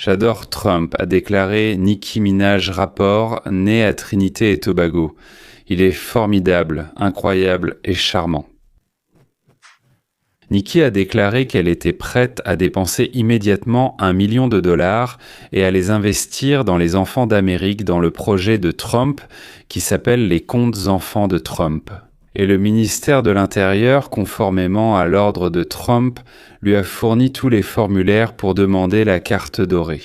J'adore Trump, a déclaré Nicki Minaj Rapport, né à Trinité et Tobago. Il est formidable, incroyable et charmant. Nicki a déclaré qu'elle était prête à dépenser immédiatement $1 million et à les investir dans les enfants d'Amérique dans le projet de Trump qui s'appelle les Comptes enfants de Trump. Et le ministère de l'Intérieur, conformément à l'ordre de Trump, lui a fourni tous les formulaires pour demander la carte dorée.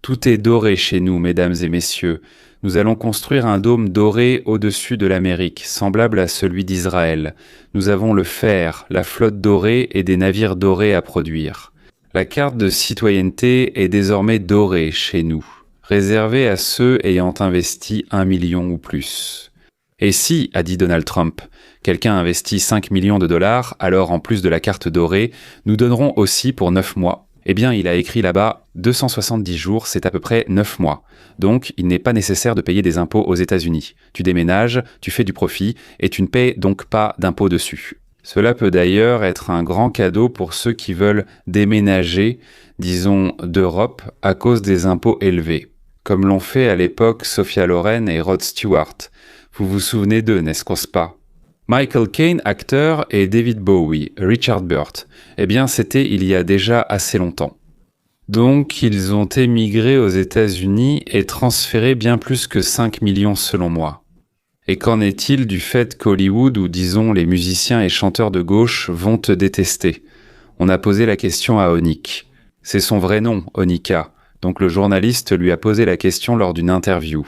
Tout est doré chez nous, mesdames et messieurs. Nous allons construire un dôme doré au-dessus de l'Amérique, semblable à celui d'Israël. Nous avons le fer, la flotte dorée et des navires dorés à produire. La carte de citoyenneté est désormais dorée chez nous, réservée à ceux ayant investi 1 million ou plus. Et si, a dit Donald Trump, quelqu'un investit 5 millions de dollars, alors en plus de la carte dorée, nous donnerons aussi pour 9 mois. Eh bien, il a écrit là-bas 270 jours, c'est à peu près 9 mois. Donc, il n'est pas nécessaire de payer des impôts aux États-Unis. Tu déménages, tu fais du profit, et tu ne payes donc pas d'impôts dessus. Cela peut d'ailleurs être un grand cadeau pour ceux qui veulent déménager, disons, d'Europe, à cause des impôts élevés. Comme l'ont fait à l'époque Sophia Loren et Rod Stewart. Vous vous souvenez d'eux, n'est-ce pas? Michael Caine, acteur, et David Bowie, Richard Burt. Eh bien, c'était il y a déjà assez longtemps. Donc, ils ont émigré aux États-Unis et transféré bien plus que 5 millions selon moi. Et qu'en est-il du fait qu'Hollywood, ou disons les musiciens et chanteurs de gauche, vont te détester? On a posé la question à Onik. C'est son vrai nom, Onika. Donc le journaliste lui a posé la question lors d'une interview.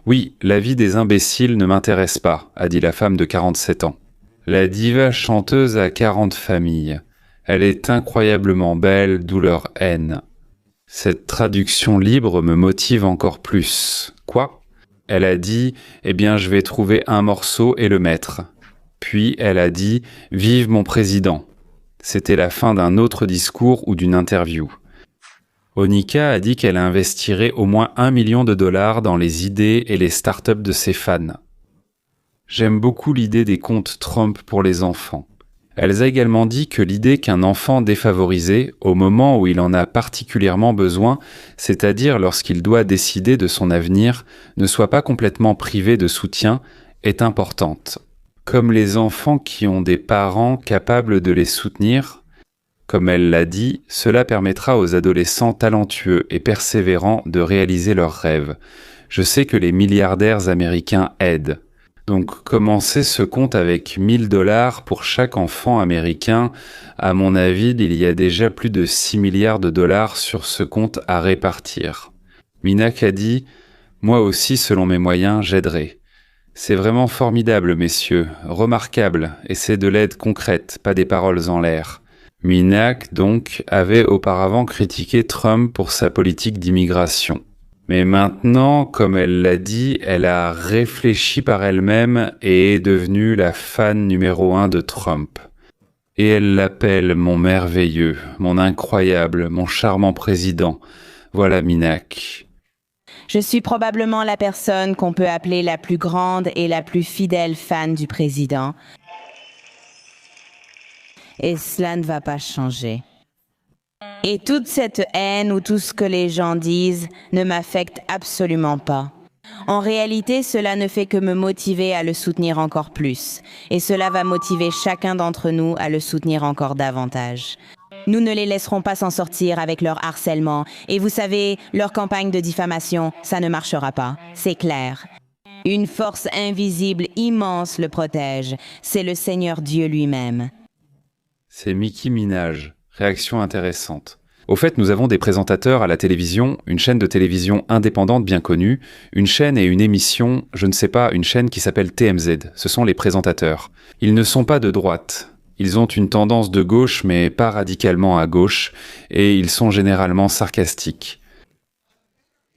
Oui, la vie des imbéciles ne m'intéresse pas, a dit la femme de 47 ans. La diva chanteuse a 40 familles. Elle est incroyablement belle, d'où leur haine. Cette traduction libre me motive encore plus. Quoi? Elle a dit, eh bien je vais trouver un morceau et le mettre. Puis elle a dit, vive mon président. C'était la fin d'un autre discours ou d'une interview. Onika a dit qu'elle investirait au moins $1 million dans les idées et les startups de ses fans. J'aime beaucoup l'idée des comptes Trump pour les enfants. Elle a également dit que l'idée qu'un enfant défavorisé, au moment où il en a particulièrement besoin, c'est-à-dire lorsqu'il doit décider de son avenir, ne soit pas complètement privé de soutien, est importante. Comme les enfants qui ont des parents capables de les soutenir, comme elle l'a dit, cela permettra aux adolescents talentueux et persévérants de réaliser leurs rêves. Je sais que les milliardaires américains aident. Donc commencer ce compte avec $1 000 pour chaque enfant américain, à mon avis, il y a déjà plus de 6 milliards de dollars sur ce compte à répartir. Minak a dit « Moi aussi, selon mes moyens, j'aiderai ». C'est vraiment formidable, messieurs, remarquable, et c'est de l'aide concrète, pas des paroles en l'air. Minak, donc, avait auparavant critiqué Trump pour sa politique d'immigration. Mais maintenant, comme elle l'a dit, elle a réfléchi par elle-même et est devenue la fan numéro 1 de Trump. Et elle l'appelle mon merveilleux, mon incroyable, mon charmant président. Voilà Minak. Je suis probablement la personne qu'on peut appeler la plus grande et la plus fidèle fan du président. Et cela ne va pas changer. Et toute cette haine ou tout ce que les gens disent ne m'affecte absolument pas. En réalité, cela ne fait que me motiver à le soutenir encore plus. Et cela va motiver chacun d'entre nous à le soutenir encore davantage. Nous ne les laisserons pas s'en sortir avec leur harcèlement. Et vous savez, leur campagne de diffamation, ça ne marchera pas. C'est clair. Une force invisible immense le protège. C'est le Seigneur Dieu lui-même. C'est Nicki Minaj. Réaction intéressante. Au fait, nous avons des présentateurs à la télévision, une chaîne de télévision indépendante bien connue, une chaîne et une émission, je ne sais pas, une chaîne qui s'appelle TMZ. Ce sont les présentateurs. Ils ne sont pas de droite. Ils ont une tendance de gauche, mais pas radicalement à gauche, et ils sont généralement sarcastiques.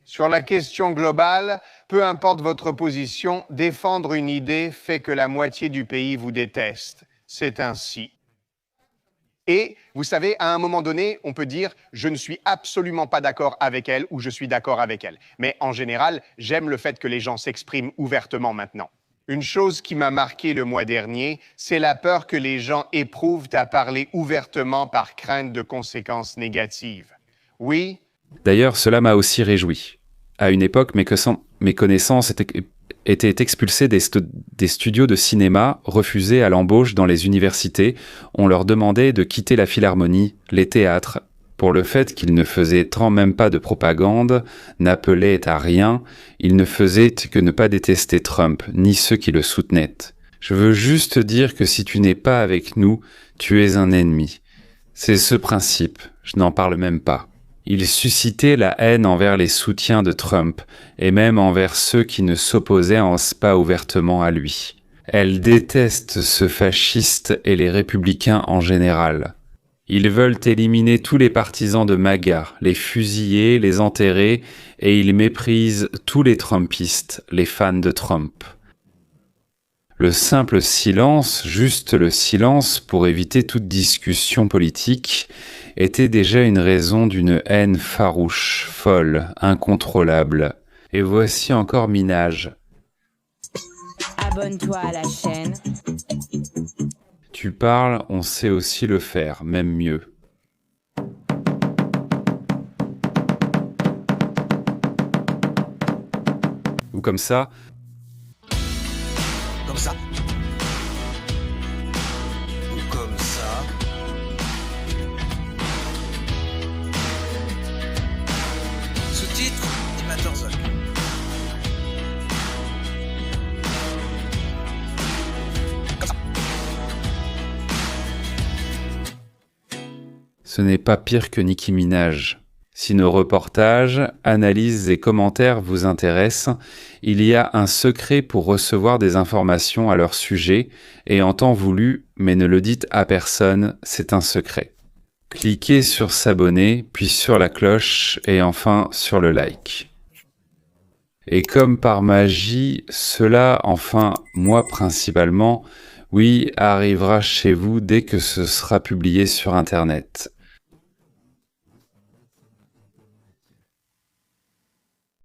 Sur la question globale, peu importe votre position, défendre une idée fait que la moitié du pays vous déteste. C'est ainsi. Et, vous savez, à un moment donné, on peut dire « je ne suis absolument pas d'accord avec elle » ou « je suis d'accord avec elle ». Mais en général, j'aime le fait que les gens s'expriment ouvertement maintenant. Une chose qui m'a marqué le mois dernier, c'est la peur que les gens éprouvent à parler ouvertement par crainte de conséquences négatives. Oui, D'ailleurs, cela m'a aussi réjoui. À une époque, mes connaissances étaient expulsées des studios de cinéma, refusées à l'embauche dans les universités. On leur demandait de quitter la philharmonie, les théâtres, pour le fait qu'ils ne faisaient même pas de propagande, n'appelaient à rien, ils ne faisaient que ne pas détester Trump, ni ceux qui le soutenaient. Je veux juste dire que si tu n'es pas avec nous, tu es un ennemi. C'est ce principe, je n'en parle même pas. Il suscitait la haine envers les soutiens de Trump, et même envers ceux qui ne s'opposaient pas ouvertement à lui. Elle déteste ce fasciste et les républicains en général. Ils veulent éliminer tous les partisans de MAGA, les fusiller, les enterrer, et ils méprisent tous les Trumpistes, les fans de Trump. Le simple silence, juste le silence, pour éviter toute discussion politique, était déjà une raison d'une haine farouche, folle, incontrôlable. Et voici encore Minaj. Abonne-toi à la chaîne. Tu parles, on sait aussi le faire, même mieux. Ou comme ça. Comme ça. Ou comme ça. Sous-titre, Animateur Zoc. Comme ça. Ce n'est pas pire que Nicki Minaj. Si nos reportages, analyses et commentaires vous intéressent, il y a un secret pour recevoir des informations à leur sujet, et en temps voulu, mais ne le dites à personne, c'est un secret. Cliquez sur s'abonner, puis sur la cloche, et enfin sur le like. Et comme par magie, cela, enfin, moi principalement, oui, arrivera chez vous dès que ce sera publié sur Internet.